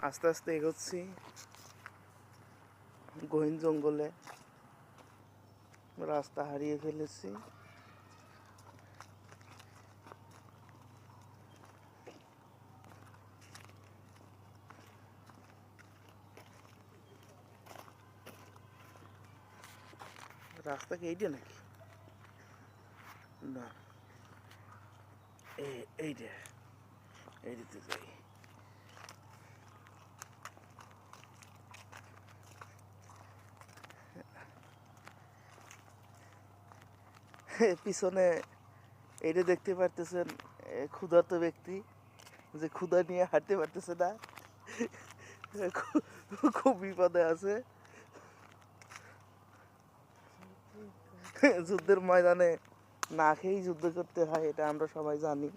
আস্তে আস্তে এগোচ্ছি গহীন জঙ্গলে। রাস্তা হারিয়ে ফেলেছি। রাস্তা কি এইটা নাকি? না, এইটা এইটাতে যাই। পিছনে এইটা দেখতে পারতেছেন, ক্ষুধার্ত ব্যক্তি যে ক্ষুধা নিয়ে হাঁটতে পারতেছে না, খুব বিপদে আছে। যুদ্ধের ময়দানে না খেয়েই যুদ্ধ করতে হয়, এটা আমরা সবাই জানি।